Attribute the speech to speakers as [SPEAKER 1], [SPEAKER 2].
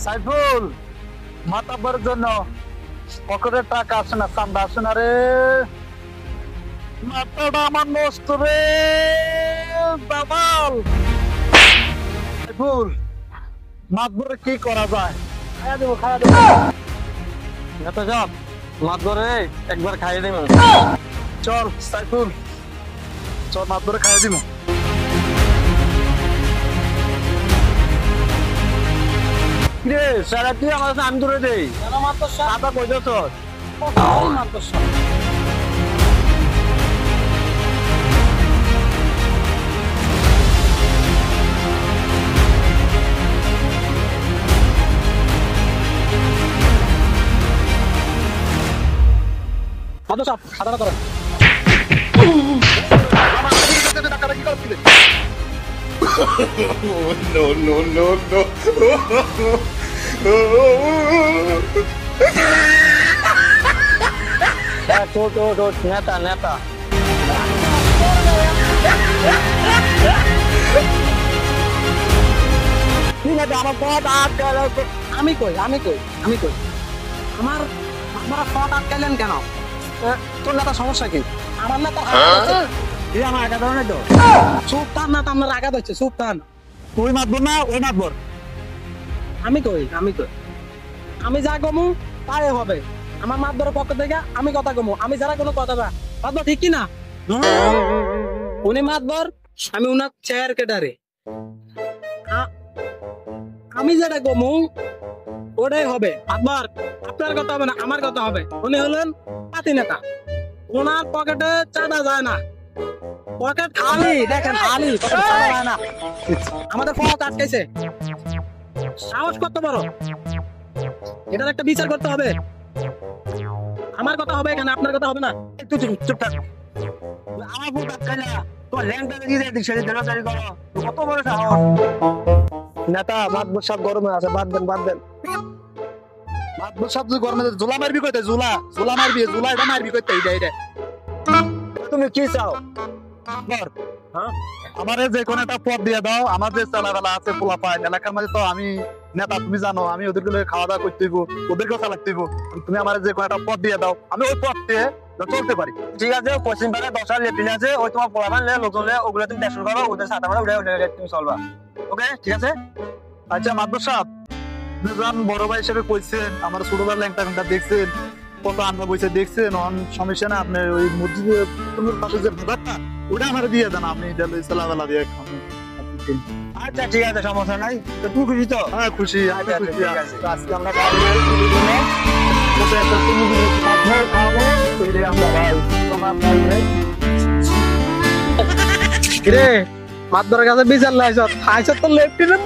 [SPEAKER 1] সাইফুল মাতাব্বরের জন্য পকেটে টাকা আসে না, চান্দা আসে না রে, মাথাটা আমার নষ্ট রে দামাল। সাইফুল মাতবরে কি করা যায়? খাইয়া দেবো এত সব মাতবরে একবার খাইয়ে দেবো। চল সাইফুল চল মাতবরে খাইয়ে দিব। রে সারা তুই আমার আমি ধরে দেই আদা কইছ সব সাদা করেন
[SPEAKER 2] no, no, no, no.
[SPEAKER 1] নেতা নেতা
[SPEAKER 3] আমি কই আমার আপনারা ফট আটকাইলেন কেন?
[SPEAKER 1] তোর নেতা সমস্যা কি?
[SPEAKER 3] আমার নেতা
[SPEAKER 1] আমার একা ধরনের তো
[SPEAKER 3] সুলতান না, আপনার আঘাত হচ্ছে সুলতান।
[SPEAKER 1] তুই মাতবর না ওই মাতবর?
[SPEAKER 3] আমি কই আমি যা কমু তাই হবে। আমার মাতবরের পক্ষ থেকে আমি কথা কমু, আমি যারা কোনো কথা না মাতবর ঠিক কি না? উনি মাতবর, আমি উনার চেয়ার কেটারে, আমি যেটা কমু ওটাই হবে। মাতবর আপনার কথা হবে না, আমার কথা হবে। উনি হলেন পাতি নেতা, ওনার পকেটে চাঁদা যায় না, পকেট খালি, দেখেন খালি, না আমাদের ফক আটকাইছে। সাহস করতে পারো, এটার একটা বিচার করতে হবে। আমার কথা হবে এখানে, আপনার কথা হবে না।
[SPEAKER 1] তুই চুপ থাক। আমার ভোট আটকাইলা তোর ল্যাংটা দিয়ে দিক সেদিন ধরাচারি করো, কত বড় সাহস। নেতা মাতবর সব গরমে আছে, বাদ দেন মাতবর সব গরমে জুলা মারবি কইতে, জুলা মারবি, জুলা এটা মারবি কইতে। এটা তুমি কি চাও? আমার যে কোনো একটা পদ দিয়ে দাও। আমার যে চালাবেলা আছে পোলা পায় এলাকার মাঝে, তো আমি নেতা তুমি জানো আমি ওদেরকে খাওয়া দাওয়া করতে হইব, ওদেরকেও চালাতে হইব। তুমি আমার যে কোনো একটা পদ দিয়ে দাও, আমি ওই পদ দিয়ে চলতে পারি। ঠিক আছে, পশ্চিম পাড়ায় 10টা লেপিন আছে, ওই তোমার পোলা পান লোকজন ওগুলো তুমি দেখো করো, ওদের সাথে আমরা উঠে তুমি চলবা। ওকে ঠিক আছে। আচ্ছা মাতবর সাহেব, বড় ভাই হিসেবে কইছেন, আমার ছোটবেলা ল্যাংটা দেখছেন, কত আমরা বসে দেখছেন, সমস্যা না। আপনার ওই মসজিদের পাশে যে বাজারটা ওটা আমার দিয়ে দেন, আপনি চালাবেলা দিয়ে খাবেন। আচ্ছা ঠিক আছে, সমস্যা নাই। তুমি খুশি তো? হ্যাঁ খুশি, আজকে আমরা
[SPEAKER 3] মাতবরের কাছে বিচার লাইছ তো লেফটিনে